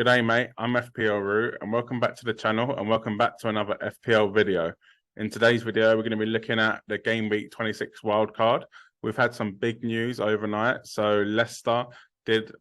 G'day mate, I'm FPLRoo and welcome back to the channel and welcome back to another FPL video. In today's video, we're going to be looking at the Game Week 26 wildcard. We've had some big news overnight. So Leicester did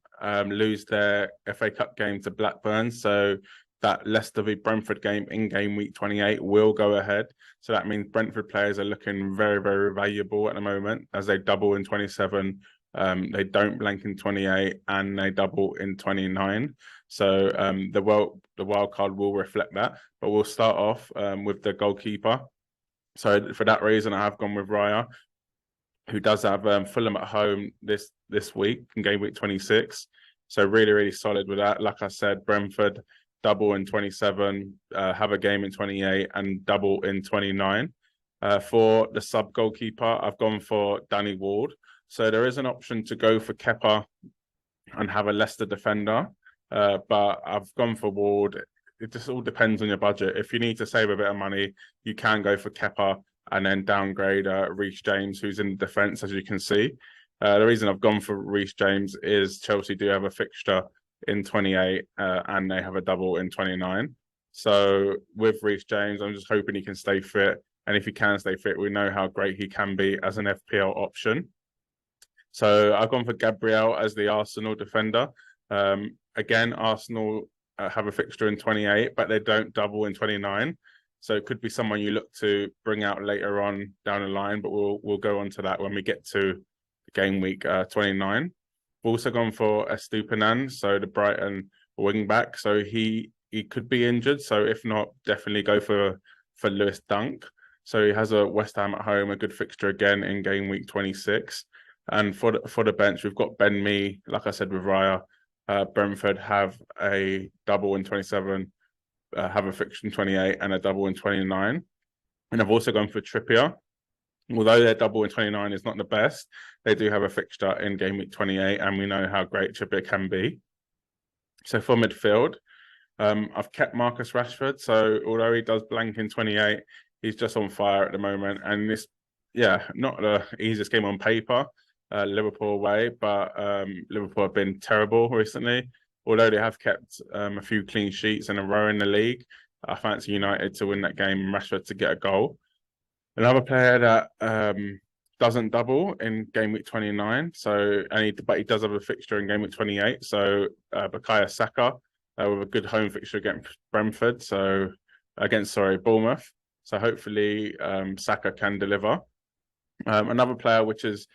lose their FA Cup game to Blackburn. So that Leicester v Brentford game in Game Week 28 will go ahead. So that means Brentford players are looking very, very valuable at the moment as they double in 27. They don't blank in 28 and they double in 29. So the wild card will reflect that. But we'll start off with the goalkeeper. So for that reason, I have gone with Raya, who does have Fulham at home this week in Game Week 26. So really, really solid with that. Like I said, Brentford double in 27, have a game in 28 and double in 29. For the sub goalkeeper, I've gone for Danny Ward. So there is an option to go for Kepa and have a Leicester defender. But I've gone for Ward. It just all depends on your budget. If you need to save a bit of money, you can go for Kepa and then downgrade Reece James, who's in defence, as you can see. The reason I've gone for Reece James is Chelsea do have a fixture in 28 and they have a double in 29. So with Reece James, I'm just hoping he can stay fit. And if he can stay fit, we know how great he can be as an FPL option. So I've gone for Gabriel as the Arsenal defender. Again, Arsenal have a fixture in 28, but they don't double in 29. So it could be someone you look to bring out later on down the line, but we'll go on to that when we get to Game Week 29. We've also gone for Estupinan, so the Brighton wing back. So he could be injured. So if not, definitely go for Lewis Dunk. So he has a West Ham at home, a good fixture again in Game Week 26. And for the bench, we've got Ben Mee, like I said with Raya. Brentford have a double in 27, have a fixture in 28 and a double in 29. And I've also gone for Trippier. Although their double in 29 is not the best, they do have a fixture in Game Week 28 and we know how great Trippier can be. So for midfield, I've kept Marcus Rashford. So although he does blank in 28, he's just on fire at the moment. And this, not the easiest game on paper. Liverpool away, but Liverpool have been terrible recently. Although they have kept a few clean sheets in a row in the league, I fancy United to win that game and Rashford to get a goal. Another player that doesn't double in Game Week 29, but he does have a fixture in Game Week 28. So Bukayo Saka with a good home fixture against Brentford, Bournemouth. So hopefully Saka can deliver. Another player which is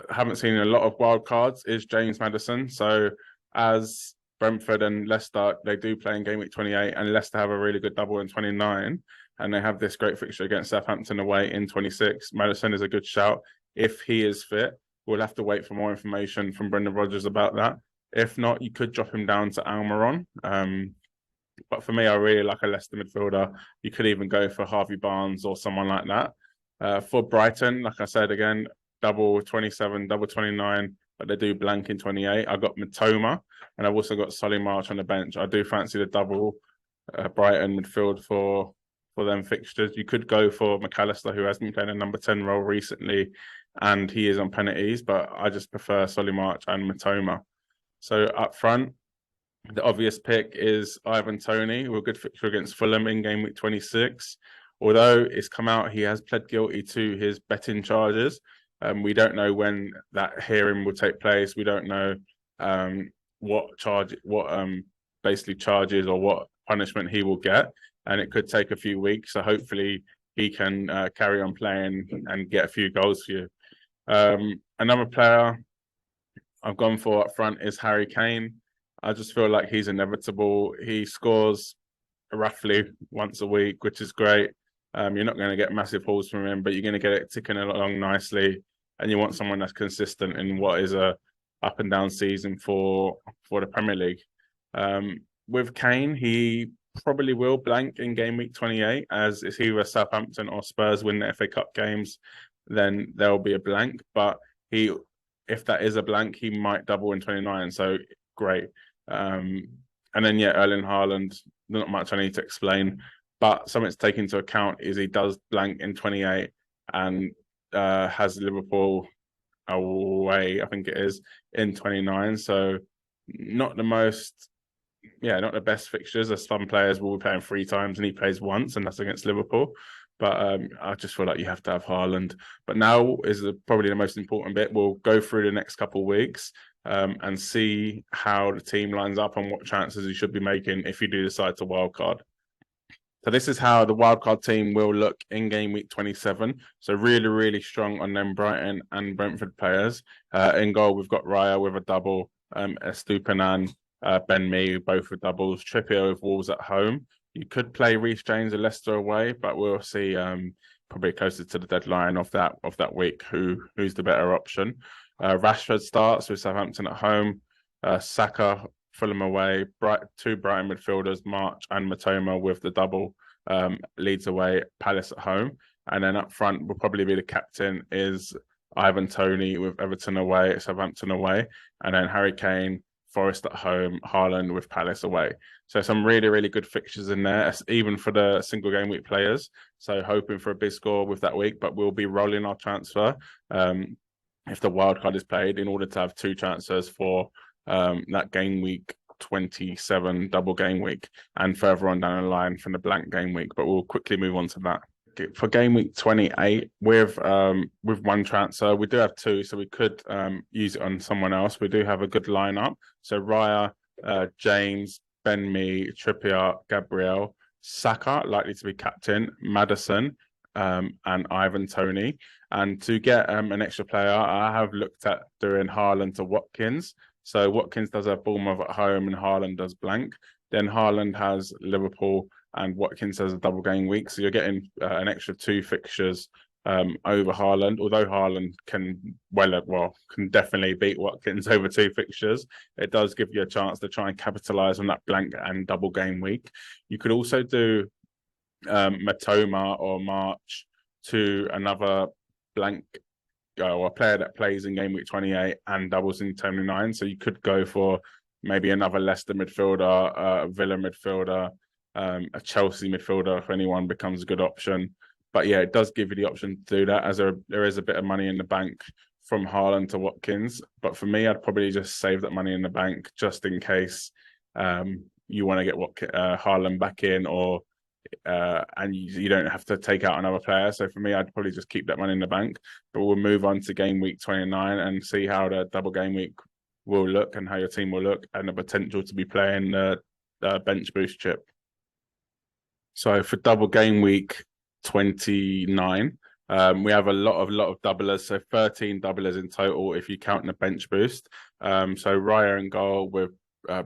haven't seen a lot of wild cards is James Maddison. So as Brentford and Leicester, they do play in Game Week 28 and Leicester have a really good double in 29 and they have this great fixture against Southampton away in 26. Maddison is a good shout. If he is fit, we'll have to wait for more information from Brendan Rodgers about that. If not, you could drop him down to Almiron. But for me, I really like a Leicester midfielder. You could even go for Harvey Barnes or someone like that. For Brighton, like I said, again, double 27, double 29, but they do blank in 28. I got Matoma, and I've also got Solly March on the bench. I do fancy the double Brighton midfield for them fixtures. You could go for McAllister, who has been playing a number 10 role recently, and he is on penalties, but I just prefer Solly March and Matoma. So up front, the obvious pick is Ivan Toney, with a good fixture against Fulham in Game Week 26. Although it's come out, he has pled guilty to his betting charges. We don't know when that hearing will take place. We don't know what charges or what punishment he will get, and it could take a few weeks. So hopefully he can carry on playing and get a few goals for you. Another player I've gone for up front is Harry Kane. I just feel like he's inevitable. He scores roughly once a week, which is great. You're not going to get massive hauls from him, but you're going to get it ticking along nicely. And you want someone that's consistent in what is a up and down season for the Premier League. With Kane, he probably will blank in Game Week 28, as if either Southampton or Spurs win the FA Cup games, then there'll be a blank. But if that is a blank, he might double in 29. So great. And then Erling Haaland, not much I need to explain. But something to take into account is he does blank in 28 and has Liverpool away, I think it is, in 29. So not the most yeah, not the best fixtures. As some players will be playing 3 times and he plays once, and that's against Liverpool. But I just feel like you have to have Haaland. But now is probably the most important bit. We'll go through the next couple of weeks and see how the team lines up and what chances you should be making if you do decide to wildcard. So this is how the wildcard team will look in game week 27. So really, really strong on them Brighton and Brentford players. In goal, we've got Raya with a double, Estupinan, Ben Mee, both with doubles, Trippier with Wolves at home. You could play Reece James and Leicester away, but we'll see probably closer to the deadline of that week who's the better option. Rashford starts with Southampton at home. Saka, Fulham away, two Brighton midfielders, March and Matoma with the double, Leeds away, Palace at home. And then up front will probably be the captain is Ivan Toney with Everton away, Southampton away, and then Harry Kane, Forest at home, Haaland with Palace away. So some really, really good fixtures in there, even for the single game week players. So hoping for a big score with that week, but we'll be rolling our transfer if the wildcard is played in order to have 2 transfers for that game week 27 double game week and further on down the line from the blank game week. But we'll quickly move on to that. For game week 28, with 1 transfer, we do have 2, so we could use it on someone else. We do have a good lineup. So Raya, James, Ben Mee, Trippier, Gabriel, Saka, likely to be captain, Maddison, and Ivan Toney. And to get an extra player, I have looked at doing Haaland to Watkins. So Watkins does have Bournemouth at home and Haaland does blank. Then Haaland has Liverpool and Watkins has a double game week. So you're getting an extra 2 fixtures over Haaland. Although Haaland can definitely beat Watkins over 2 fixtures, it does give you a chance to try and capitalise on that blank and double game week. You could also do Matoma or March to another blank or a player that plays in game week 28 and doubles in 29. So you could go for maybe another Leicester midfielder, a Villa midfielder, a Chelsea midfielder if anyone becomes a good option. But yeah, it does give you the option to do that as there is a bit of money in the bank from Haaland to Watkins. But for me, I'd probably just save that money in the bank just in case you want to get Haaland back in and you don't have to take out another player. So for me, I'd probably just keep that money in the bank. But we'll move on to game week 29 and see how the double game week will look and how your team will look and the potential to be playing the bench boost chip. So for double game week 29, we have a lot of doublers. So 13 doublers in total if you count the bench boost. So Raya in goal with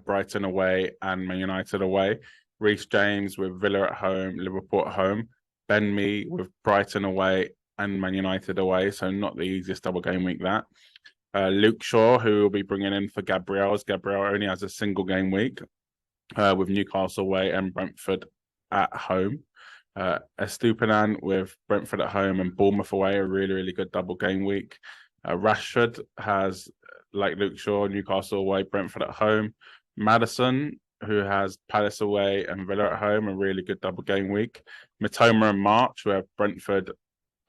Brighton away and Man United away. Reece James with Villa at home, Liverpool at home. Ben Mee with Brighton away and Man United away. So not the easiest double game week that. Luke Shaw, who will be bringing in for Gabriel, as Gabriel only has a single game week with Newcastle away and Brentford at home. Estupinan with Brentford at home and Bournemouth away, a really, really good double game week. Rashford has, like Luke Shaw, Newcastle away, Brentford at home. Maddison, who has Palace away and Villa at home, a really good double game week. Matoma and March, who have Brentford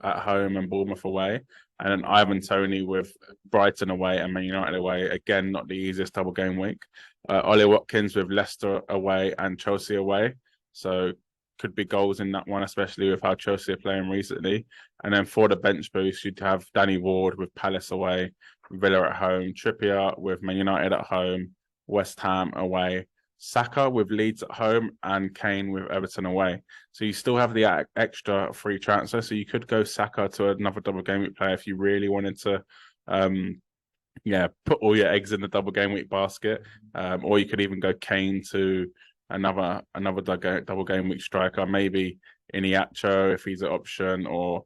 at home and Bournemouth away. And then Ivan Toney with Brighton away and Man United away. Again, not the easiest double game week. Ollie Watkins with Leicester away and Chelsea away. So could be goals in that one, especially with how Chelsea are playing recently. And then for the bench boost, you'd have Danny Ward with Palace away, Villa at home, Trippier with Man United at home, West Ham away, Saka with Leeds at home, and Kane with Everton away. So you still have the extra free transfer. So you could go Saka to another double game week player if you really wanted to put all your eggs in the double game week basket. Or you could even go Kane to another double game week striker, maybe Iniacho if he's an option, or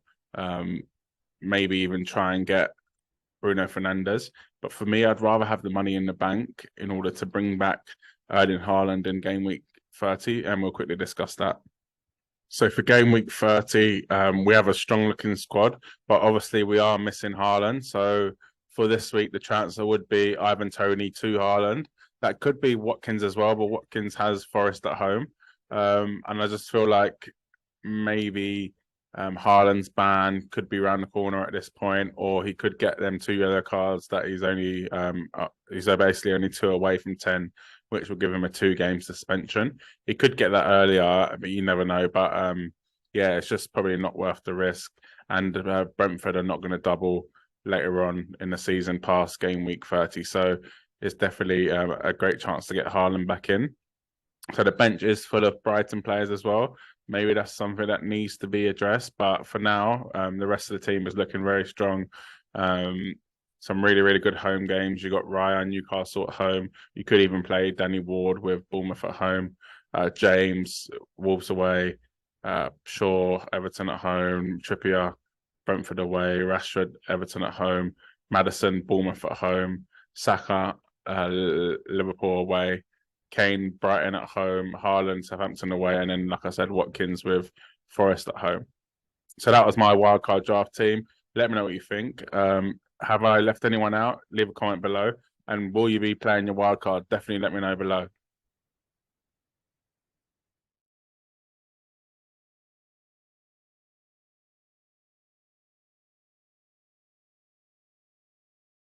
maybe even try and get Bruno Fernandes. But for me, I'd rather have the money in the bank in order to bring back Erling Haaland in game week 30, and we'll quickly discuss that. So for game week 30, we have a strong looking squad, but obviously we are missing Haaland. So for this week, the transfer would be Ivan Toney to Haaland. That could be Watkins as well, but Watkins has Forest at home. And I just feel like maybe Haaland's ban could be around the corner at this point, or he could get them 2 yellow cards that he's only he's basically only 2 away from 10 which will give him a 2-game suspension. He could get that earlier, but you never know. But yeah, it's just probably not worth the risk. And Brentford are not going to double later on in the season past game week 30. So it's definitely a great chance to get Haaland back in. So the bench is full of Brighton players as well. Maybe that's something that needs to be addressed. But for now, the rest of the team is looking very strong. Some really, really good home games. You got Raya, Newcastle at home. You could even play Danny Ward with Bournemouth at home. James, Wolves away. Shaw, Everton at home. Trippier, Brentford away. Rashford, Everton at home. Maddison, Bournemouth at home. Saka, Liverpool away. Kane, Brighton at home. Haaland, Southampton away. And then, like I said, Watkins with Forest at home. So that was my wildcard draft team. Let me know what you think. Have I left anyone out? Leave a comment below. And will you be playing your wildcard? Definitely let me know below.